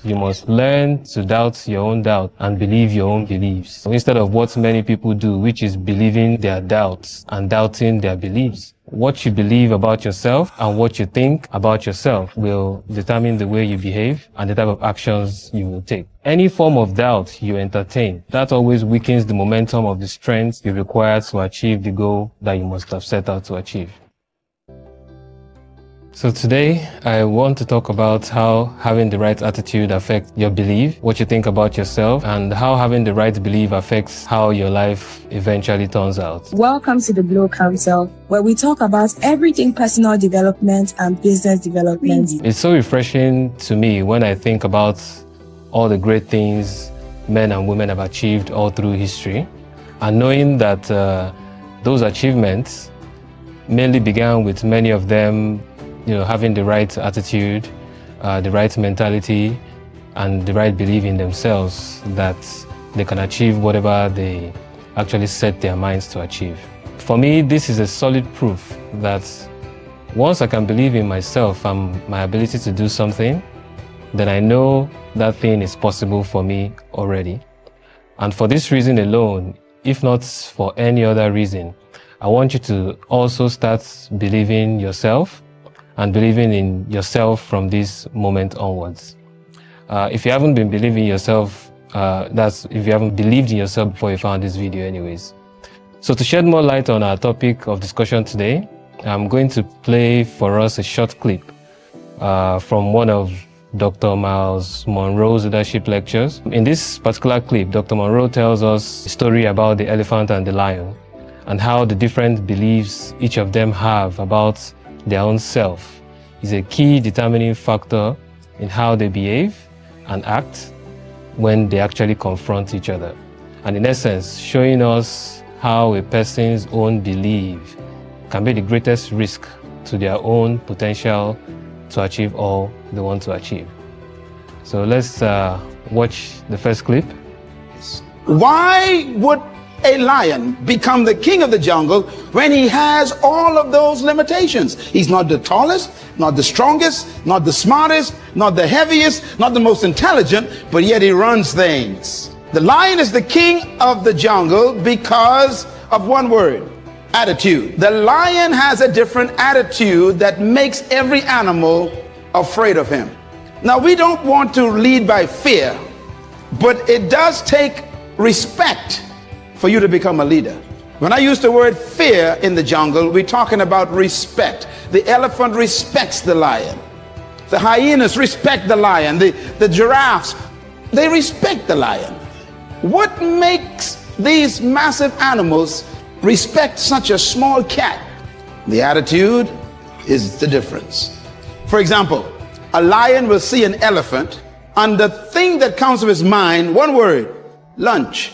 You must learn to doubt your own doubt and believe your own beliefs, instead of what many people do, which is believing their doubts and doubting their beliefs. What you believe about yourself and what you think about yourself will determine the way you behave and the type of actions you will take. Any form of doubt you entertain, that always weakens the momentum of the strength you require to achieve the goal that you must have set out to achieve. So today, I want to talk about how having the right attitude affects your belief, what you think about yourself, and how having the right belief affects how your life eventually turns out. Welcome to the Glow Council, where we talk about everything personal development and business development. It's so refreshing to me when I think about all the great things men and women have achieved all through history, and knowing that those achievements mainly began with many of them having the right attitude, the right mentality, and the right belief in themselves that they can achieve whatever they actually set their minds to achieve. For me, this is a solid proof that once I can believe in myself and my ability to do something, then I know that thing is possible for me already. And for this reason alone, if not for any other reason, I want you to also start believing yourself and believing in yourself from this moment onwards. If you haven't been believing yourself, if you haven't believed in yourself before you found this video anyways. So to shed more light on our topic of discussion today, I'm going to play for us a short clip from one of Dr. Myles Munroe's leadership lectures. In this particular clip, Dr. Munroe tells us a story about the elephant and the lion and how the different beliefs each of them have about their own self is a key determining factor in how they behave and act when they actually confront each other. And in essence, showing us how a person's own belief can be the greatest risk to their own potential to achieve all they want to achieve. So let's watch the first clip. Why would a lion become the king of the jungle when he has all of those limitations? He's not the tallest, not the strongest, not the smartest, not the heaviest, not the most intelligent, but yet he runs things. The lion is the king of the jungle because of one word: attitude. The lion has a different attitude that makes every animal afraid of him. Now, we don't want to lead by fear, but it does take respect for you to become a leader. When I use the word fear in the jungle, we're talking about respect. The elephant respects the lion. The hyenas respect the lion. The giraffes, they respect the lion. What makes these massive animals respect such a small cat? The attitude is the difference. For example, a lion will see an elephant, and the thing that comes to his mind, one word: lunch.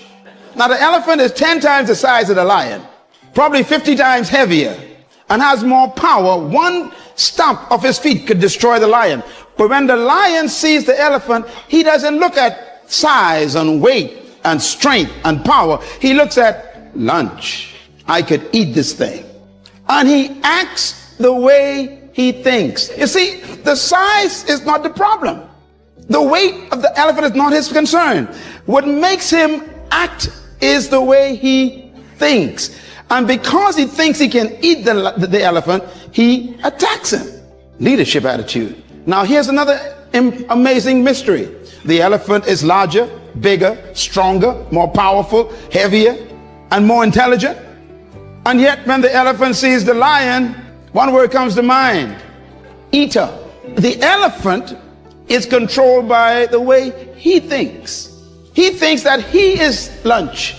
Now, the elephant is 10 times the size of the lion, probably 50 times heavier, and has more power. One stomp of his feet could destroy the lion. But when the lion sees the elephant, he doesn't look at size and weight and strength and power. He looks at lunch. I could eat this thing. And he acts the way he thinks. You see, the size is not the problem. The weight of the elephant is not his concern. What makes him act is the way he thinks. And because he thinks he can eat the elephant, he attacks him. Leadership attitude. Now, here's another amazing mystery. The elephant is larger, bigger, stronger, more powerful, heavier, and more intelligent. And yet, when the elephant sees the lion, one word comes to mind: eater. The elephant is controlled by the way he thinks. He thinks that he is lunch.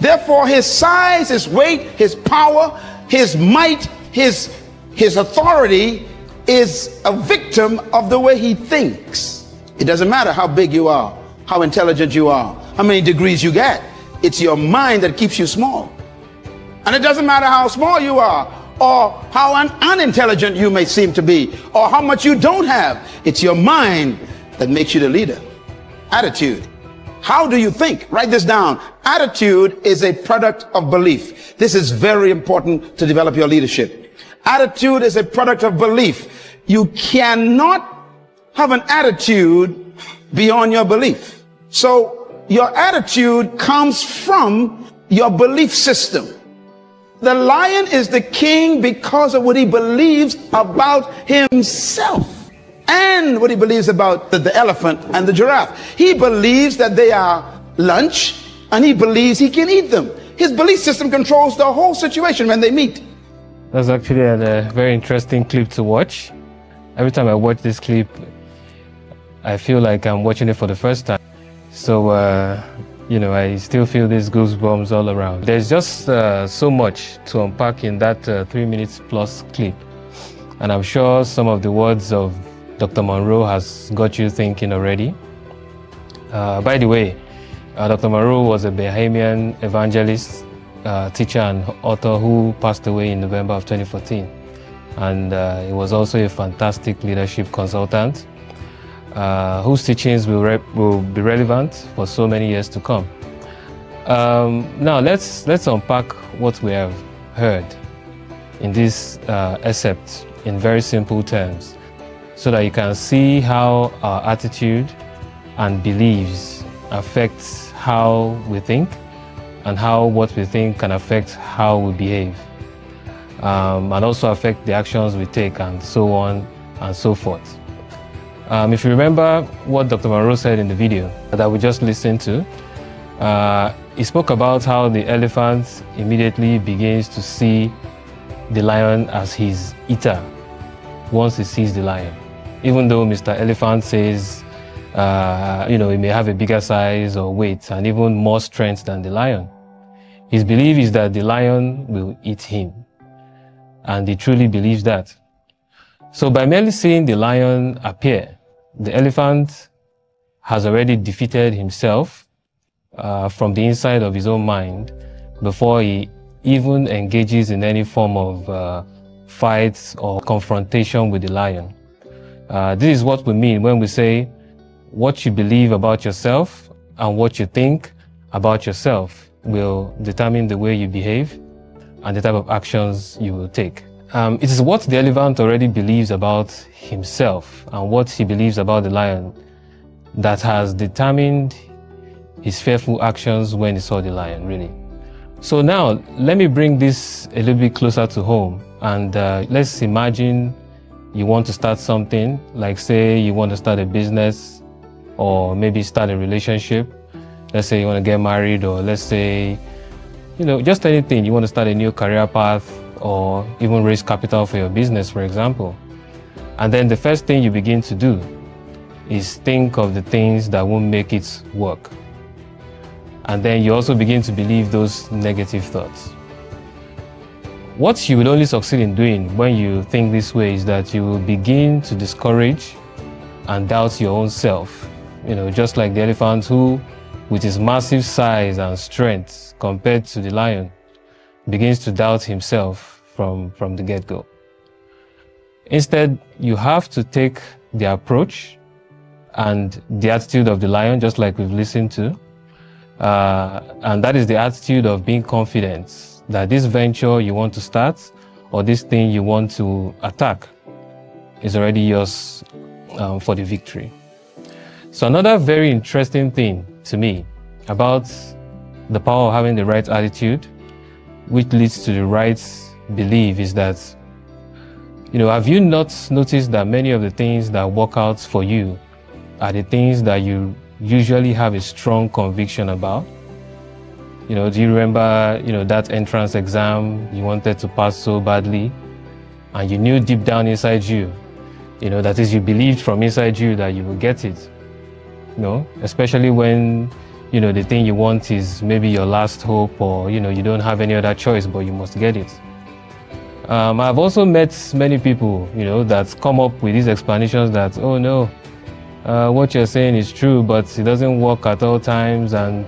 Therefore, his size, his weight, his power, his might, his authority is a victim of the way he thinks. It doesn't matter how big you are, how intelligent you are, how many degrees you get. It's your mind that keeps you small. And it doesn't matter how small you are, or how unintelligent you may seem to be, or how much you don't have. It's your mind that makes you the leader. Attitude. How do you think? Write this down. Attitude is a product of belief. This is very important to develop your leadership. Attitude is a product of belief. You cannot have an attitude beyond your belief. So your attitude comes from your belief system. The lion is the king because of what he believes about himself and what he believes about the elephant and the giraffe. He believes that they are lunch and he believes he can eat them. His belief system controls the whole situation when they meet. That's actually a very interesting clip to watch. Every time I watch this clip, I feel like I'm watching it for the first time. So, you know, I still feel these goosebumps all around. There's just so much to unpack in that 3 minutes plus clip. And I'm sure some of the words of Dr. Munroe has got you thinking already. By the way, Dr. Munroe was a Bahamian evangelist, teacher and author who passed away in November of 2014. And he was also a fantastic leadership consultant whose teachings will be relevant for so many years to come. Now let's unpack what we have heard in this excerpt in very simple terms, so that you can see how our attitude and beliefs affect how we think, and how what we think can affect how we behave, and also affect the actions we take, and so on and so forth. If you remember what Dr. Munroe said in the video that we just listened to, he spoke about how the elephant immediately begins to see the lion as his eater once he sees the lion. Even though Mr. Elephant says, you know, he may have a bigger size or weight and even more strength than the lion, his belief is that the lion will eat him. And he truly believes that. So by merely seeing the lion appear, the elephant has already defeated himself from the inside of his own mind before he even engages in any form of fight or confrontation with the lion. This is what we mean when we say what you believe about yourself and what you think about yourself will determine the way you behave and the type of actions you will take. It is what the elephant already believes about himself and what he believes about the lion that has determined his fearful actions when he saw the lion, really. So now, let me bring this a little bit closer to home, and let's imagine you want to start something, like say you want to start a business or maybe start a relationship. Let's say you want to get married, or let's say, you know, just anything. You want to start a new career path or even raise capital for your business, for example. And then the first thing you begin to do is think of the things that won't make it work. And then you also begin to believe those negative thoughts. What you will only succeed in doing when you think this way is that you will begin to discourage and doubt your own self. You know, just like the elephant who, with his massive size and strength compared to the lion, begins to doubt himself from the get-go. Instead, you have to take the approach and the attitude of the lion, just like we've listened to, and that is the attitude of being confident that this venture you want to start or this thing you want to attack is already yours for the victory. So another very interesting thing to me about the power of having the right attitude, which leads to the right belief, is that, you know, have you not noticed that many of the things that work out for you are the things that you usually have a strong conviction about? You know, do you remember, you know, that entrance exam you wanted to pass so badly, and you knew deep down inside you, you know, that is, you believed from inside you that you will get it? You know, especially when, you know, the thing you want is maybe your last hope, or, you know, you don't have any other choice, but you must get it. I've also met many people, you know, that come up with these explanations that, oh no, what you're saying is true, but it doesn't work at all times. And,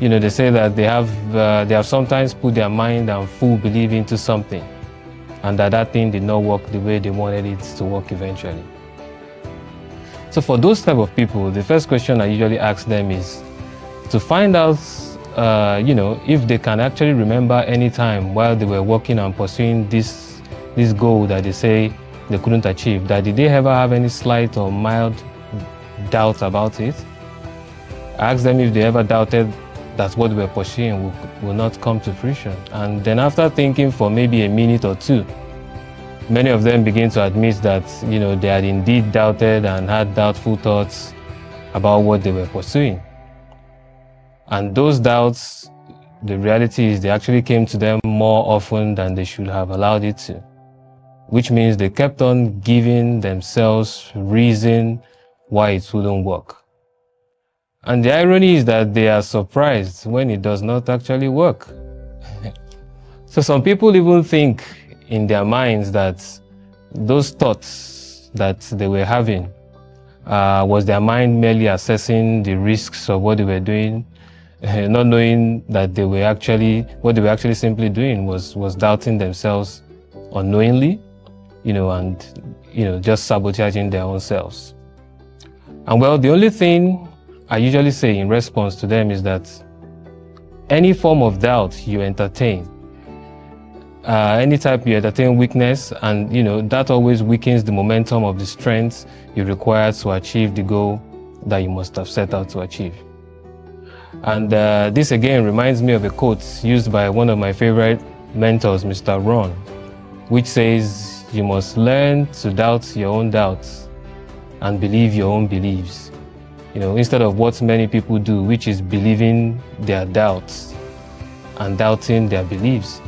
you know, they say that they have sometimes put their mind and full belief into something, and that thing did not work the way they wanted it to work eventually. So for those type of people, the first question I usually ask them is to find out, you know, if they can actually remember any time while they were working on pursuing this goal that they say they couldn't achieve, that did they ever have any slight or mild doubt about it. I asked them if they ever doubted that what they were pursuing will not come to fruition. And then after thinking for maybe a minute or two, many of them began to admit that, you know, they had indeed doubted and had doubtful thoughts about what they were pursuing. And those doubts, the reality is they actually came to them more often than they should have allowed it to, which means they kept on giving themselves reason why it wouldn't work. And the irony is that they are surprised when it does not actually work. So some people even think in their minds that those thoughts that they were having was their mind merely assessing the risks of what they were doing, not knowing that what they were actually simply doing was doubting themselves unknowingly, and just sabotaging their own selves. And well, the only thing I usually say in response to them is that any form of doubt you entertain, anytime you entertain weakness, and that always weakens the momentum of the strength you require to achieve the goal that you must have set out to achieve. And this again reminds me of a quote used by one of my favorite mentors, Mr. Ron, which says, "You must learn to doubt your own doubts and believe your own beliefs." Instead of what many people do, which is believing their doubts and doubting their beliefs.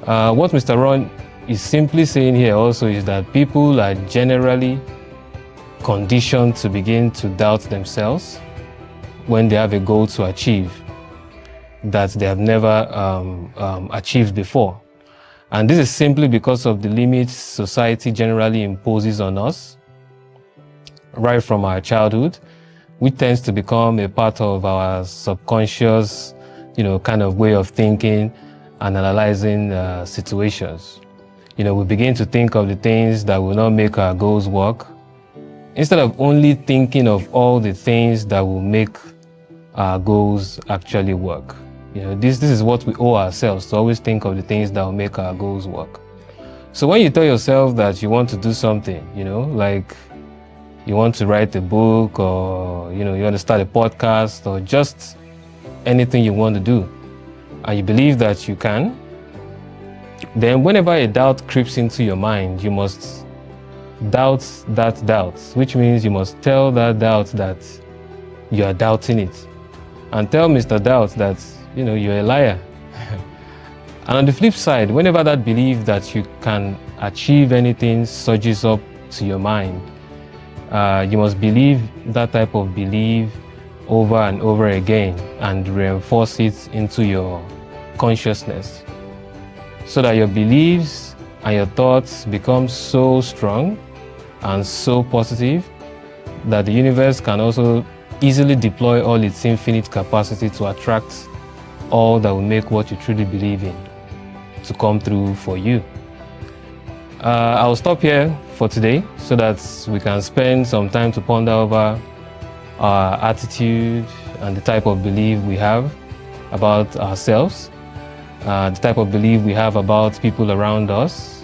What Mr. Ron is simply saying here also is that people are generally conditioned to begin to doubt themselves when they have a goal to achieve that they have never achieved before. And this is simply because of the limits society generally imposes on us right from our childhood, which tends to become a part of our subconscious, kind of way of thinking and analyzing situations. We begin to think of the things that will not make our goals work, instead of only thinking of all the things that will make our goals actually work. This is what we owe ourselves, to always think of the things that will make our goals work. So when you tell yourself that you want to do something, like you want to write a book, or you want to start a podcast, or just anything you want to do, and you believe that you can, then whenever a doubt creeps into your mind, you must doubt that doubt, which means you must tell that doubt that you are doubting it, and tell Mr. Doubt that you're a liar. And on the flip side, whenever that belief that you can achieve anything surges up to your mind, you must believe that type of belief over and over again and reinforce it into your consciousness, so that your beliefs and your thoughts become so strong and so positive that the universe can also easily deploy all its infinite capacity to attract all that will make what you truly believe in to come through for you. I'll stop here for today so that we can spend some time to ponder over our attitude and the type of belief we have about ourselves, the type of belief we have about people around us,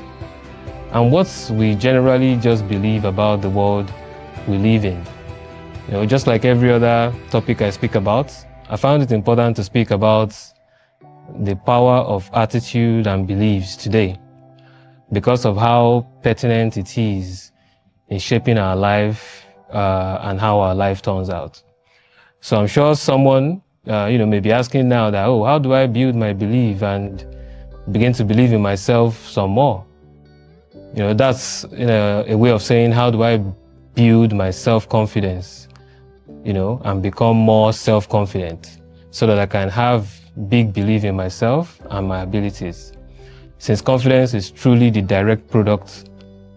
and what we generally just believe about the world we live in. Just like every other topic I speak about, I found it important to speak about the power of attitude and beliefs today, because of how pertinent it is in shaping our life and how our life turns out. So I'm sure someone may be asking now that, oh, how do I build my belief and begin to believe in myself some more? That's a way of saying, how do I build my self-confidence, and become more self-confident so that I can have big belief in myself and my abilities, since confidence is truly the direct product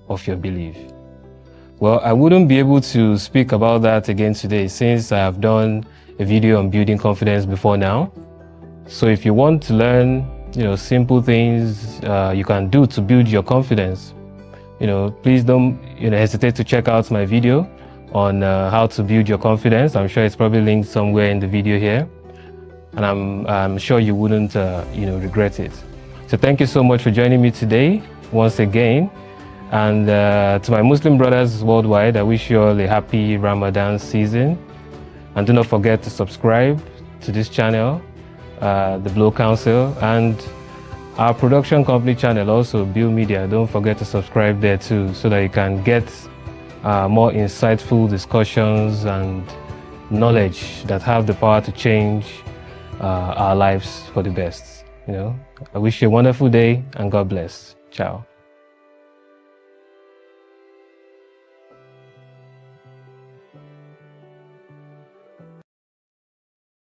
of your belief. Well, I wouldn't be able to speak about that again today, since I have done a video on building confidence before now. So if you want to learn, simple things you can do to build your confidence, please don't hesitate to check out my video on how to build your confidence. I'm sure it's probably linked somewhere in the video here, and I'm sure you wouldn't regret it. So thank you so much for joining me today once again. And to my Muslim brothers worldwide, I wish you all a happy Ramadan season. And do not forget to subscribe to this channel, the Blow Council, and our production company channel also, Bill Media. Don't forget to subscribe there too, so that you can get more insightful discussions and knowledge that have the power to change our lives for the best. I wish you a wonderful day, and God bless. Ciao.